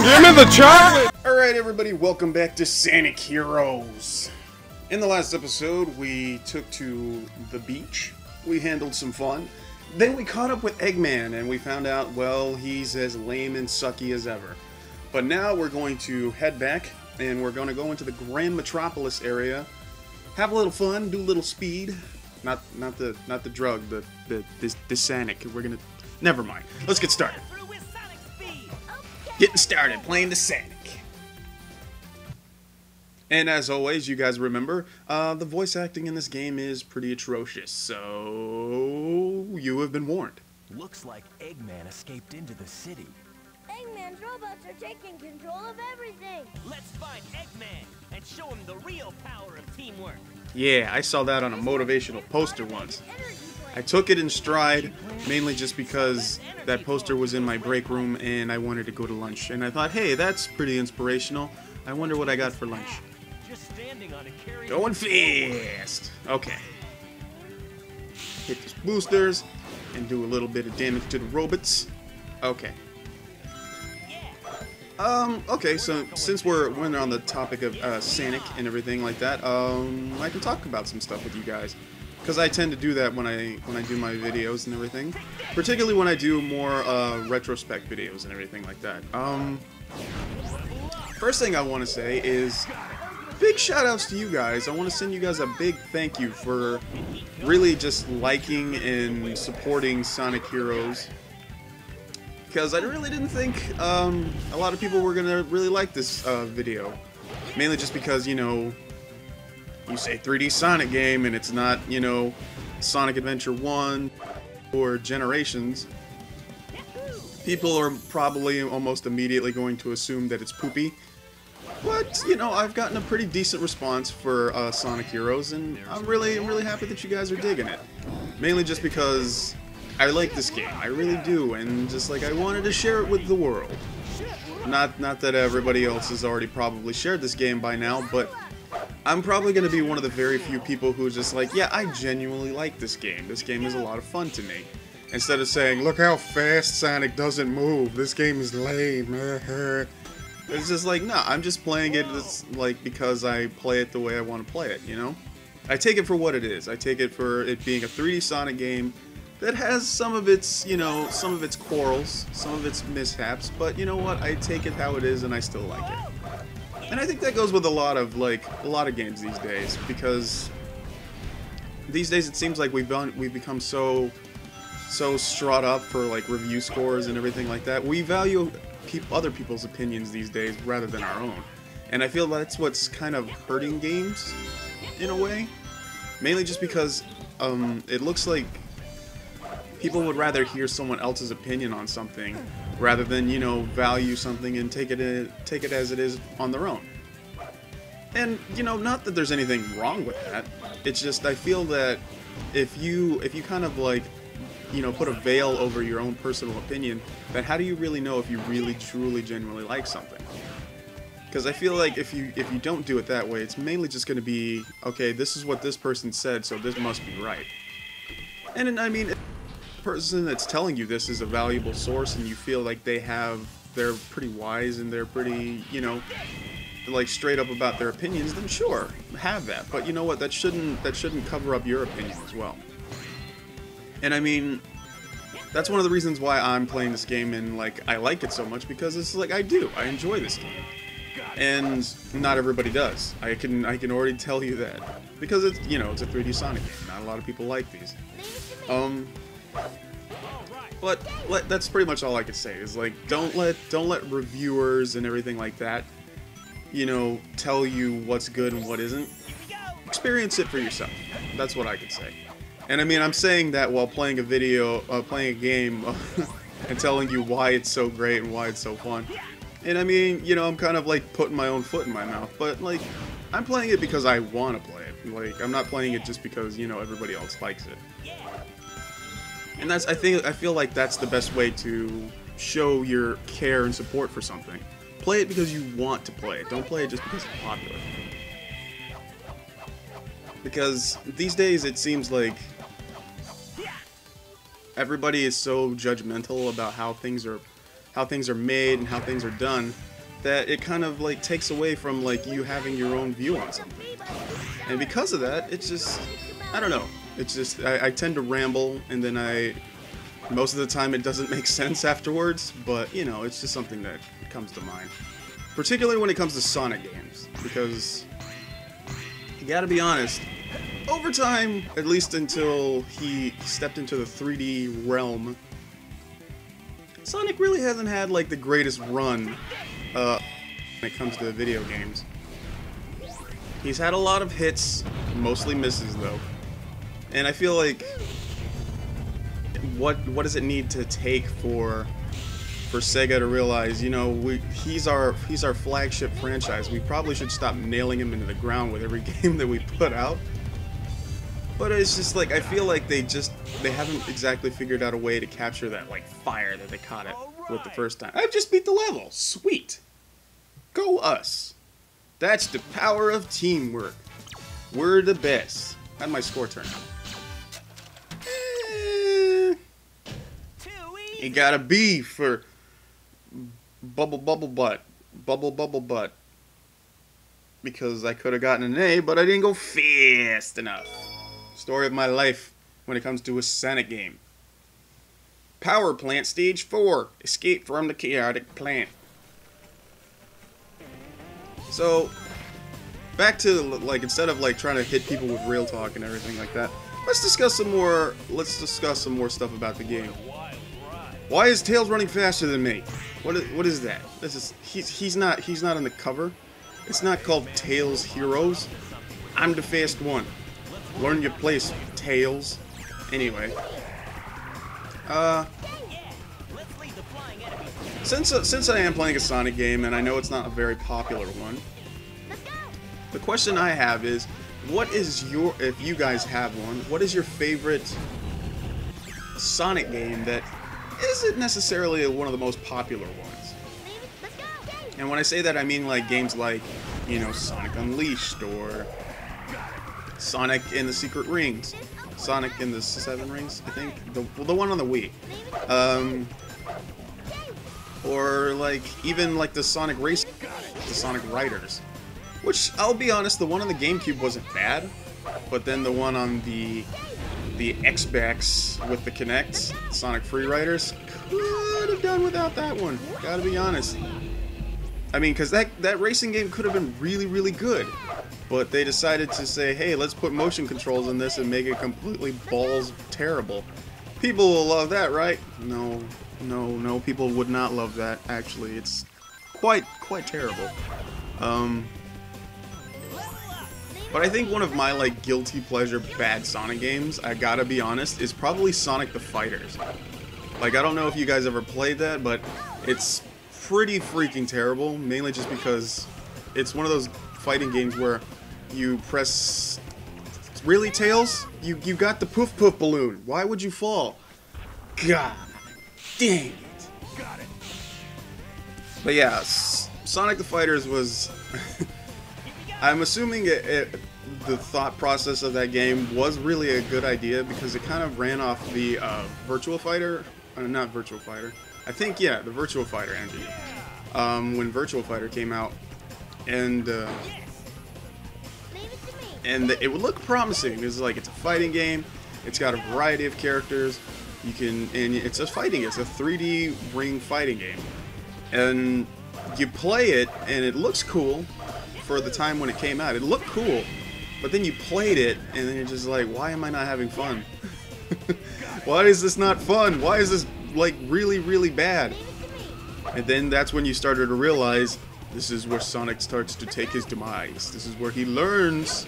Give me the chocolate! Alright everybody, welcome back to Sonic Heroes. In the last episode, we took to the beach, we handled some fun, then we caught up with Eggman and we found out, well, he's as lame and sucky as ever. But now we're going to head back and we're going to go into the Grand Metropolis area, have a little fun, do a little speed. Not the drug, the Sonic. We're gonna... Never mind. Let's get started. Getting started, playing the Sonic. And as always, you guys remember, the voice acting in this game is pretty atrocious, so you have been warned. Looks like Eggman escaped into the city. Eggman's robots are taking control of everything. Let's find Eggman and show him the real power of teamwork. Yeah, I saw that on a motivational poster once. I took it in stride, mainly just because that poster was in my break room and I wanted to go to lunch. And I thought, hey, that's pretty inspirational. I wonder what I got for lunch. Going fast! Okay. Hit these boosters and do a little bit of damage to the robots. Okay. Okay, so since we're on the topic of Sonic and everything like that, I can talk about some stuff with you guys. Because I tend to do that when I do my videos and everything. Particularly when I do more retrospect videos and everything like that. First thing I want to say is big shout outs to you guys. I want to send you guys a big thank you for really just liking and supporting Sonic Heroes. Because I really didn't think a lot of people were going to really like this video. Mainly just because, you know, you say 3D Sonic game and it's not, you know, Sonic Adventure 1 or Generations. People are probably almost immediately going to assume that it's poopy. But, you know, I've gotten a pretty decent response for Sonic Heroes, and I'm really happy that you guys are digging it. Mainly just because I like this game, I really do, and just like I wanted to share it with the world. Not that everybody else has already probably shared this game by now, but I'm probably going to be one of the very few people who's just like, yeah, I genuinely like this game. This game is a lot of fun to me. Instead of saying, look how fast Sonic doesn't move, this game is lame. It's just like, nah, I'm just playing it like because I play it the way I want to play it, you know? I take it for what it is. I take it for it being a 3D Sonic game that has some of its, you know, some of its quarrels, some of its mishaps, but you know what? I take it how it is and I still like it. And I think that goes with a lot of games these days, because these days it seems like we've become so straught up for like review scores and everything like that. We value other people's opinions these days rather than our own. And I feel that's what's kind of hurting games in a way. Mainly just because it looks like people would rather hear someone else's opinion on something rather than, you know, value something and take it as it is on their own. And, you know, not that there's anything wrong with that. It's just I feel that if you kind of like, you know, put a veil over your own personal opinion, then how do you really know if you really truly genuinely like something? Because I feel like if you don't do it that way, it's mainly just going to be, okay, this is what this person said, so this must be right. And I mean, if the person that's telling you this is a valuable source and you feel like they're pretty wise and they're pretty, you know, like straight up about their opinions, then sure, have that. But you know what, that shouldn't cover up your opinion as well. And I mean, that's one of the reasons why I'm playing this game and like I like it so much, because it's like I enjoy this game. And not everybody does. I can already tell you that. Because it's, you know, it's a 3D Sonic game. Not a lot of people like these. But that's pretty much all I could say. Is like don't let reviewers and everything like that, you know, tell you what's good and what isn't. Experience it for yourself. That's what I could say. And I mean, I'm saying that while playing a game, and telling you why it's so great and why it's so fun. And I mean, you know, I'm kind of like putting my own foot in my mouth, but like, I'm playing it because I want to play it. Like, I'm not playing it just because, you know, everybody else likes it. And I feel like that's the best way to show your care and support for something. Play it because you want to play it. Don't play it just because it's popular. Because these days it seems like everybody is so judgmental about how things are made and how things are done, that it kind of like takes away from like you having your own view on something. And because of that, it's just, I don't know. It's just, I tend to ramble, and then most of the time it doesn't make sense afterwards, but you know, it's just something that comes to mind. Particularly when it comes to Sonic games, because you gotta be honest, over time, at least until he stepped into the 3D realm, Sonic really hasn't had like the greatest run when it comes to video games. He's had a lot of hits, mostly misses though. And I feel like what does it need to take for Sega to realize, you know, he's our flagship franchise. We probably should stop nailing him into the ground with every game that we put out. But it's just like I feel like they haven't exactly figured out a way to capture that like fire that they caught it with the first time. I've just beat the level. Sweet. Go us. That's the power of teamwork. We're the best. How'd my score turn out? You got a B for bubble butt. Because I could have gotten an A, but I didn't go fast enough. Story of my life when it comes to a Sonic game. Power Plant Stage 4. Escape from the chaotic plant. So, back to, like, instead of, like, trying to hit people with real talk and everything like that, let's discuss some more stuff about the game. Why is Tails running faster than me? What is that? He's not on the cover. It's not called Tails Heroes. I'm the fast one. Learn your place, Tails. Anyway. Since I am playing a Sonic game, and I know it's not a very popular one, the question I have is, if you guys have one, what is your favorite Sonic game that isn't necessarily one of the most popular ones? And when I say that, I mean like games like, you know, Sonic Unleashed, or Sonic in the Secret Rings, Sonic in the 7 Rings, I think, the one on the Wii, or like even like the Sonic Race, the Sonic Riders, which I'll be honest, the one on the GameCube wasn't bad, but then the one on the Xbox with the Kinect, Sonic Free Riders, could have done without that one. Gotta be honest. I mean, because that racing game could have been really, really good, but they decided to say, hey, let's put motion controls in this and make it completely balls terrible. People will love that, right? No, people would not love that. Actually, it's quite terrible. But I think one of my like guilty pleasure bad Sonic games, I gotta be honest, is probably Sonic the Fighters. Like, I don't know if you guys ever played that, but it's pretty freaking terrible, mainly just because it's one of those fighting games where you press... Really, Tails? You got the poof poof balloon. Why would you fall? God dang it. Got it. But yeah, Sonic the Fighters was... I'm assuming the thought process of that game was really a good idea, because it kind of ran off the Virtua Fighter... not Virtua Fighter. I think, yeah, the Virtua Fighter engine. When Virtua Fighter came out. And it would look promising. It's like, it's a fighting game. It's got a variety of characters. And it's a 3D ring fighting game. And you play it, and it looks cool for the time when it came out. It looked cool, but then you played it, and then you're just like, why am I not having fun? Why is this not fun? Why is this, like, really, really bad? And then that's when you started to realize this is where Sonic starts to take his demise. This is where he learns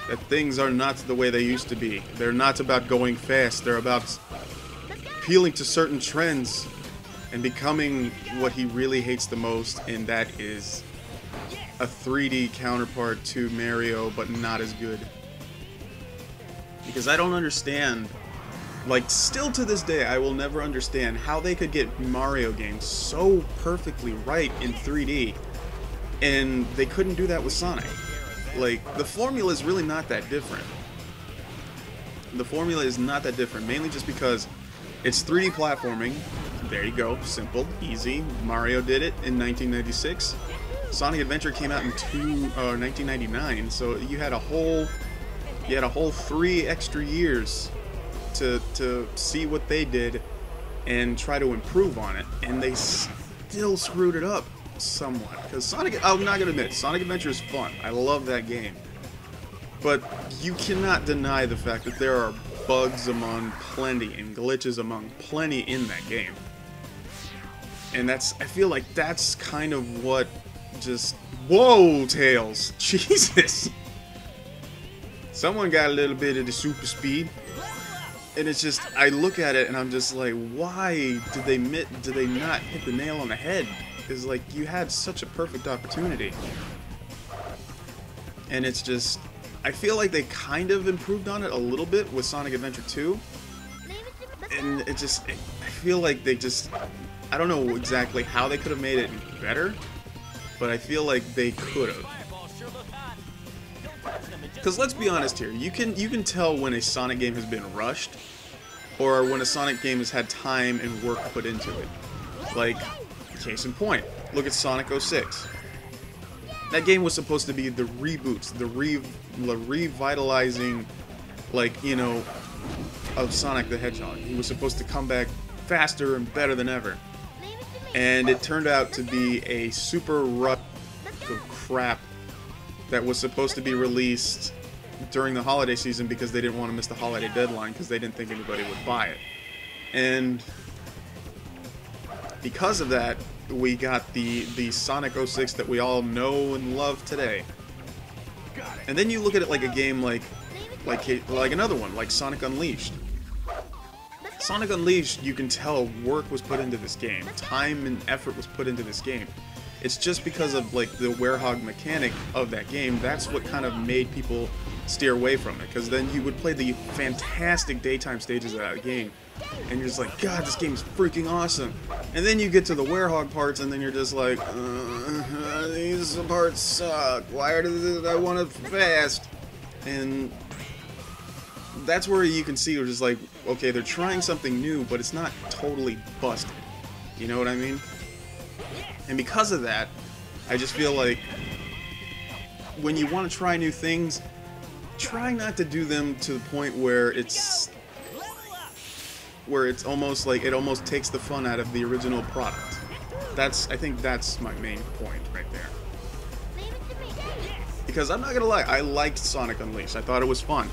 that things are not the way they used to be. They're not about going fast. They're about appealing to certain trends and becoming what he really hates the most, and that is a 3D counterpart to Mario, but not as good. Because I don't understand, like, still to this day, I will never understand how they could get Mario games so perfectly right in 3D, and they couldn't do that with Sonic. Like, the formula is really not that different. The formula is not that different, mainly just because it's 3D platforming, There you go. Simple, easy. Mario did it in 1996. Sonic Adventure came out in 1999, so you had a whole 3 extra years to see what they did and try to improve on it, and they still screwed it up somewhat. Because Sonic, I'm not gonna admit, Sonic Adventure is fun. I love that game, but you cannot deny the fact that there are bugs among plenty and glitches among plenty in that game. And I feel like that's kind of what just... Whoa, Tails! Jesus! Someone got a little bit of the super speed. And it's just, I look at it and I'm just like, why did they not hit the nail on the head? Because, like, you had such a perfect opportunity. And it's just... I feel like they kind of improved on it a little bit with Sonic Adventure 2. And it just... I feel like they just... I don't know exactly how they could have made it better, but I feel like they could have. Because let's be honest here, you can tell when a Sonic game has been rushed, or when a Sonic game has had time and work put into it. Like, case in point, look at Sonic 06. That game was supposed to be the reboots, the revitalizing, like, you know, of Sonic the Hedgehog. He was supposed to come back faster and better than ever. And it turned out to be a super rush of crap that was supposed to be released during the holiday season because they didn't want to miss the holiday deadline because they didn't think anybody would buy it. And because of that, we got the Sonic 06 that we all know and love today. And then you look at it like a game like another one, like Sonic Unleashed. Sonic Unleashed, you can tell work was put into this game. Time and effort was put into this game. It's just because of, like, the werehog mechanic of that game, that's what kind of made people steer away from it. Because then you would play the fantastic daytime stages of that game, and you're just like, God, this game is freaking awesome. And then you get to the werehog parts, and then you're just like, these parts suck. Why I want it fast? And that's where you can see you're just like, okay, they're trying something new, but it's not totally busted. You know what I mean? And because of that, I just feel like when you want to try new things, try not to do them to the point where it's almost like it almost takes the fun out of the original product. I think that's my main point right there. Because I'm not gonna lie, I liked Sonic Unleashed. I thought it was fun.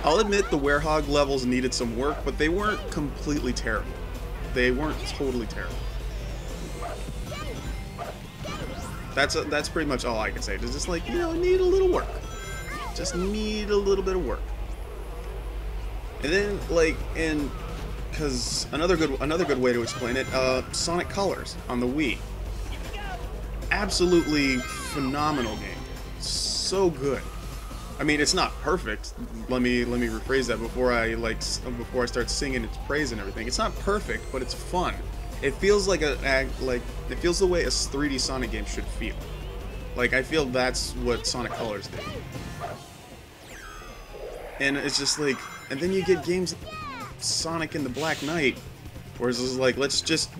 I'll admit the werehog levels needed some work, but they weren't completely terrible. They weren't totally terrible. That's pretty much all I can say. It's just like, you know, need a little work. Just need a little bit of work. And then, like, because another good way to explain it, Sonic Colors on the Wii. Absolutely phenomenal game. So good. I mean, it's not perfect. Let me rephrase that before I start singing its praise and everything. It's not perfect, but it's fun. It feels like it feels the way a 3D Sonic game should feel. Like, I feel that's what Sonic Colors did. And it's just like, and then you get games like Sonic and the Black Knight, where it's just like, let's just,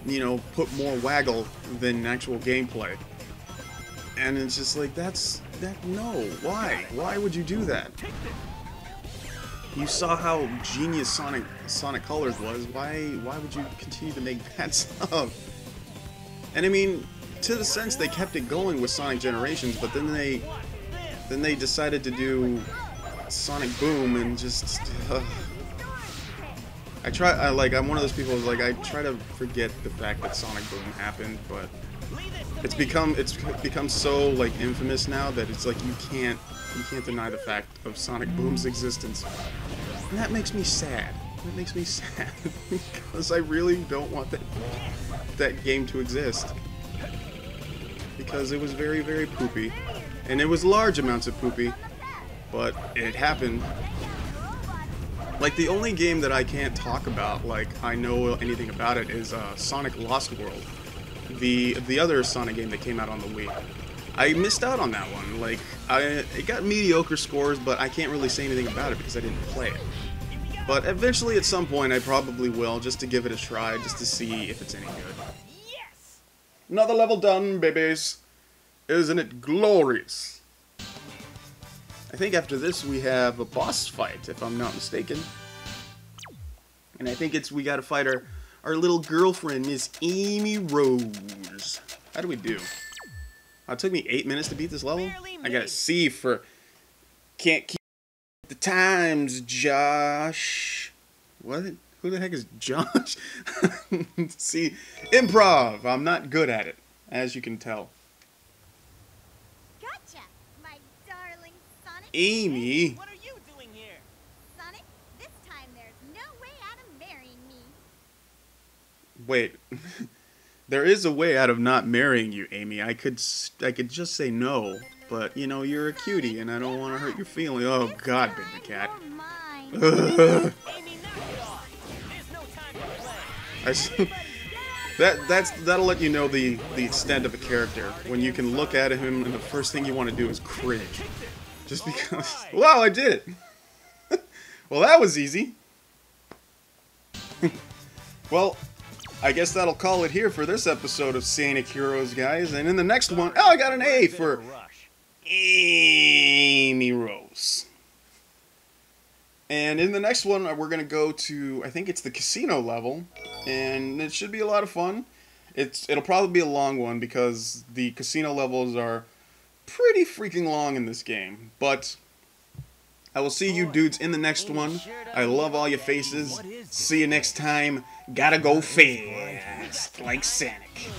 you know, put more waggle than actual gameplay. And it's just like, no, why? Why would you do that? You saw how genius Sonic Colors was. Why would you continue to make that stuff? And I mean, to the sense they kept it going with Sonic Generations, but then they decided to do Sonic Boom and just I'm one of those people who's like, I try to forget the fact that Sonic Boom happened, but it's become so, like, infamous now that it's like you can't deny the fact of Sonic Boom's existence. And that makes me sad. That makes me sad because I really don't want that game to exist. Because it was very, very poopy. And it was large amounts of poopy, but it happened. Like, the only game that I can't talk about, like, I know anything about it, is Sonic Lost World. The other Sonic game that came out on the Wii. I missed out on that one. Like, it got mediocre scores, but I can't really say anything about it because I didn't play it. But eventually, at some point, I probably will, just to give it a try, just to see if it's any good. Yes! Another level done, babies. Isn't it glorious? I think after this we have a boss fight, if I'm not mistaken. And I think we gotta fight our little girlfriend, Miss Amy Rose. How do we do? It took me 8 minutes to beat this level? I got a C for can't keep the times, Josh. What? Who the heck is Josh? See, improv. I'm not good at it, as you can tell. Gotcha, my darling Sonic. Amy. What are you doing here? Sonic, this time there's no way out of marrying me. Wait. There is a way out of not marrying you, Amy. I could just say no, but you know you're a cutie, and I don't want to hurt your feelings. Oh God, baby cat. You're mine. Amy, knock it off. There's no time to play. That'll let you know the extent of a character when you can look at him and the first thing you want to do is cringe, just because. Wow, I did it. Well, that was easy. Well, I guess that'll call it here for this episode of Sonic Heroes, guys. And in the next one, oh, I got an A for Amy Rose. And in the next one, we're going to go to, I think it's the casino level. And it should be a lot of fun. It'll probably be a long one because the casino levels are pretty freaking long in this game. But I will see you dudes in the next one. I love all your faces. See you next time. Gotta go fast, like Sonic.